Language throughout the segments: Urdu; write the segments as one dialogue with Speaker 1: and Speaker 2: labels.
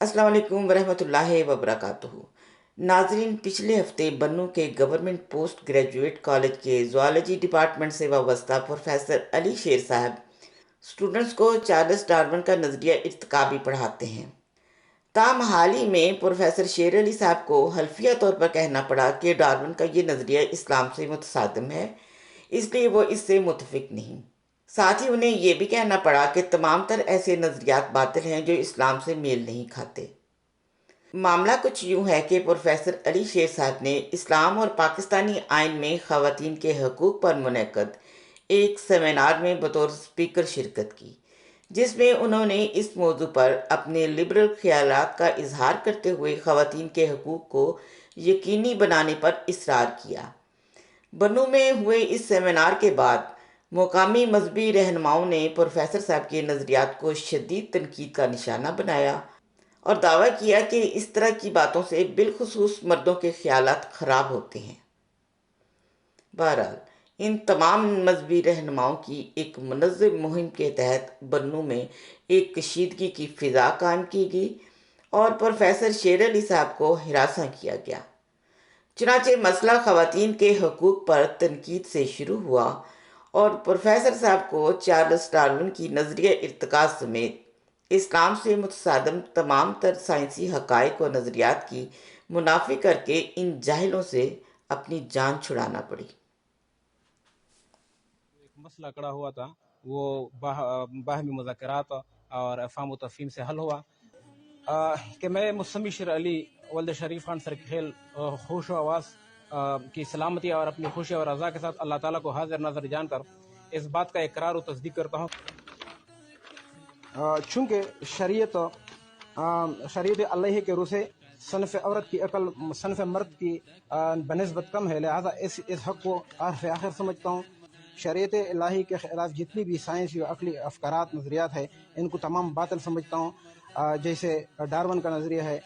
Speaker 1: السلام علیکم ورحمۃ اللہ وبرکاتہ۔ ناظرین، پچھلے ہفتے بنوں کے گورنمنٹ پوسٹ گریجویٹ کالج کے زوالوجی ڈپارٹمنٹ سے وابستہ پروفیسر علی شیر صاحب اسٹوڈنٹس کو چارلس ڈارون کا نظریہ ارتقابی پڑھاتے ہیں۔ تاہم حال ہی میں پروفیسر شیر علی صاحب کو حلفیہ طور پر کہنا پڑا کہ ڈارون کا یہ نظریہ اسلام سے متصادم ہے، اس لیے وہ اس سے متفق نہیں۔ ساتھ ہی انہیں یہ بھی کہنا پڑا کہ تمام تر ایسے نظریات باطل ہیں جو اسلام سے میل نہیں کھاتے۔ معاملہ کچھ یوں ہے کہ پروفیسر علی شیر صاحب نے اسلام اور پاکستانی آئین میں خواتین کے حقوق پر منعقد ایک سیمینار میں بطور اسپیکر شرکت کی، جس میں انہوں نے اس موضوع پر اپنے لبرل خیالات کا اظہار کرتے ہوئے خواتین کے حقوق کو یقینی بنانے پر اصرار کیا۔ بنوں میں ہوئے اس سیمینار کے بعد مقامی مذہبی رہنماؤں نے پروفیسر صاحب کے نظریات کو شدید تنقید کا نشانہ بنایا اور دعویٰ کیا کہ اس طرح کی باتوں سے بالخصوص مردوں کے خیالات خراب ہوتے ہیں۔ بہرحال، ان تمام مذہبی رہنماؤں کی ایک منظم مہم کے تحت بنوں میں ایک کشیدگی کی فضا قائم کی گئی اور پروفیسر شیر علی صاحب کو ہراساں کیا گیا۔ چنانچہ مسئلہ خواتین کے حقوق پر تنقید سے شروع ہوا اور پروفیسر صاحب کو چارلس ڈارون کی نظریہ ارتقاء سمیت اسلام سے متصادم تمام تر سائنسی حقائق و نظریات کی منافی کر کے ان جاہلوں سے اپنی جان چھڑانا پڑی۔
Speaker 2: ایک مسئلہ کڑا ہوا تھا، وہ باہمی مذاکرات اور افہام و تفہیم سے حل ہوا کہ میں مسمی شیر علی ولد شریف خان سر کھیل خوش و آواز کی سلامتی اور اپنی خوشی اور رضا کے ساتھ اللہ تعالیٰ کو حاضر نظر جان کر اس بات کا اقرار و تصدیق کرتا ہوں چونکہ شریعت اللہ کے روح سے صنف عورت کی عقل صنف مرد کی بنسبت کم ہے، لہذا اس حق کو حرف آخر سمجھتا ہوں۔ شریعت الہی کے خلاف جتنی بھی سائنسی و عقلی افکارات نظریات ہیں ان کو تمام باطل سمجھتا ہوں، جیسے ڈارون کا نظریہ ہے۔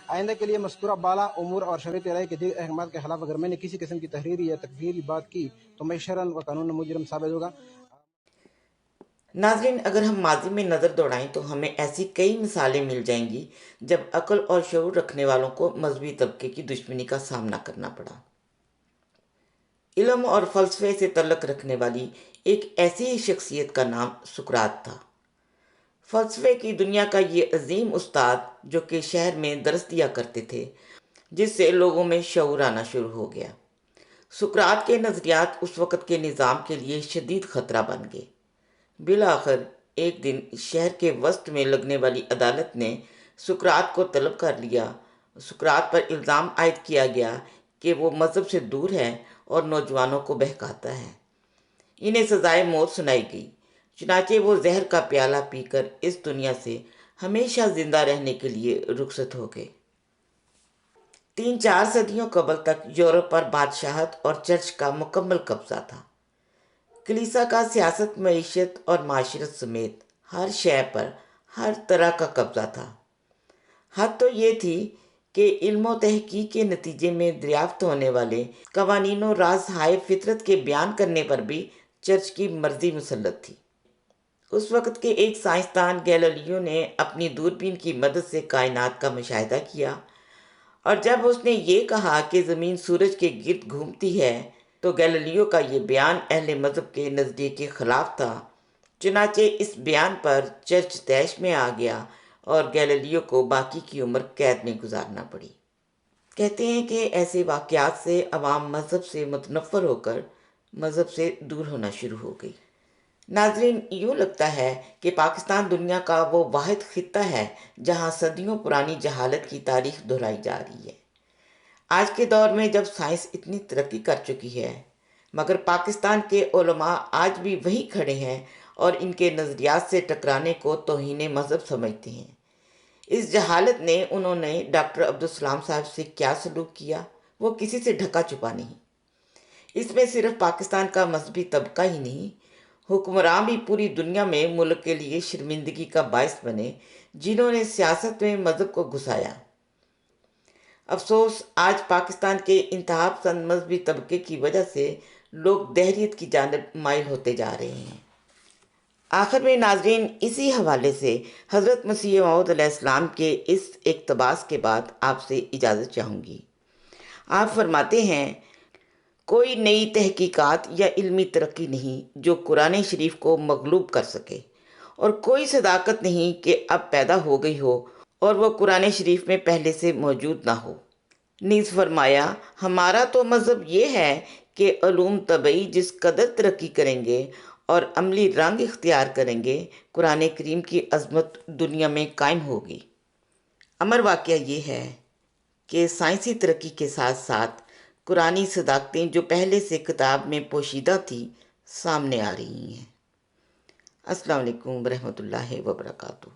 Speaker 2: آئندہ کے لیے مذکورہ بالا امور اور شریعت الہی کے دیگر احکامات کے خلاف اگر میں نے کسی قسم کی تحریری یا تقدیری بات کی تو میں شرعاً و قانون مجرم ثابت ہوگا۔
Speaker 1: ناظرین، اگر ہم ماضی میں نظر دوڑائیں تو ہمیں ایسی کئی مثالیں مل جائیں گی جب عقل اور شعور رکھنے والوں کو مذہبی طبقے کی دشمنی کا سامنا کرنا پڑا۔ علم اور فلسفے سے تعلق رکھنے والی ایک ایسی ہی شخصیت کا نام سقراط تھا۔ فلسفے کی دنیا کا یہ عظیم استاد جو کہ شہر میں درس دیا کرتے تھے، جس سے لوگوں میں شعور آنا شروع ہو گیا۔ سقراط کے نظریات اس وقت کے نظام کے لیے شدید خطرہ بن گئے۔ بالآخر ایک دن شہر کے وسط میں لگنے والی عدالت نے سقراط کو طلب کر لیا۔ سقراط پر الزام عائد کیا گیا کہ وہ مذہب سے دور ہے اور نوجوانوں کو بہکاتا ہے۔ انہیں سزائے موت سنائی گئی، چنانچہ وہ زہر کا پیالہ پی کر اس دنیا سے ہمیشہ زندہ رہنے کے لیے رخصت ہو گئے۔ 3-4 صدیوں قبل تک یورپ پر بادشاہت اور چرچ کا مکمل قبضہ تھا۔ کلیسا کا سیاست، معیشت اور معاشرت سمیت ہر شے پر ہر طرح کا قبضہ تھا۔ حد تو یہ تھی کہ علم و تحقیق کے نتیجے میں دریافت ہونے والے قوانین و رازہائے فطرت کے بیان کرنے پر بھی چرچ کی مرضی مسلط تھی۔ اس وقت کے ایک سائنسدان گیلیلیو نے اپنی دوربین کی مدد سے کائنات کا مشاہدہ کیا، اور جب اس نے یہ کہا کہ زمین سورج کے گرد گھومتی ہے تو گیلیلیو کا یہ بیان اہل مذہب کے نظریے کے خلاف تھا۔ چنانچہ اس بیان پر چرچ طیش میں آ گیا اور گیلیلیو کو باقی کی عمر قید میں گزارنا پڑی۔ کہتے ہیں کہ ایسے واقعات سے عوام مذہب سے متنفر ہو کر مذہب سے دور ہونا شروع ہو گئی۔ ناظرین، یوں لگتا ہے کہ پاکستان دنیا کا وہ واحد خطہ ہے جہاں صدیوں پرانی جہالت کی تاریخ دہرائی جا رہی ہے۔ آج کے دور میں جب سائنس اتنی ترقی کر چکی ہے، مگر پاکستان کے علماء آج بھی وہیں کھڑے ہیں اور ان کے نظریات سے ٹکرانے کو توہین مذہب سمجھتے ہیں۔ اس جہالت نے انہوں نے ڈاکٹر عبدالسلام صاحب سے کیا سلوک کیا، وہ کسی سے ڈھکا چھپا نہیں۔ اس میں صرف پاکستان کا مذہبی طبقہ ہی نہیں، حکمران بھی پوری دنیا میں ملک کے لیے شرمندگی کا باعث بنے جنہوں نے سیاست میں مذہب کو گھسایا۔ افسوس، آج پاکستان کے انتہا پسند مذہبی طبقے کی وجہ سے لوگ دہریت کی جانب مائل ہوتے جا رہے ہیں۔ آخر میں ناظرین، اسی حوالے سے حضرت مسیح موعود علیہ السلام کے اس اقتباس کے بعد آپ سے اجازت چاہوں گی۔ آپ فرماتے ہیں، کوئی نئی تحقیقات یا علمی ترقی نہیں جو قرآن شریف کو مغلوب کر سکے، اور کوئی صداقت نہیں کہ اب پیدا ہو گئی ہو اور وہ قرآن شریف میں پہلے سے موجود نہ ہو۔ نیز فرمایا، ہمارا تو مذہب یہ ہے کہ علوم طبعی جس قدر ترقی کریں گے اور عملی رنگ اختیار کریں گے، قرآن کریم کی عظمت دنیا میں قائم ہوگی۔ امر واقعہ یہ ہے کہ سائنسی ترقی کے ساتھ ساتھ قرآنی صداقتیں جو پہلے سے کتاب میں پوشیدہ تھیں، سامنے آ رہی ہیں۔ السلام علیکم ورحمۃ اللہ وبرکاتہ۔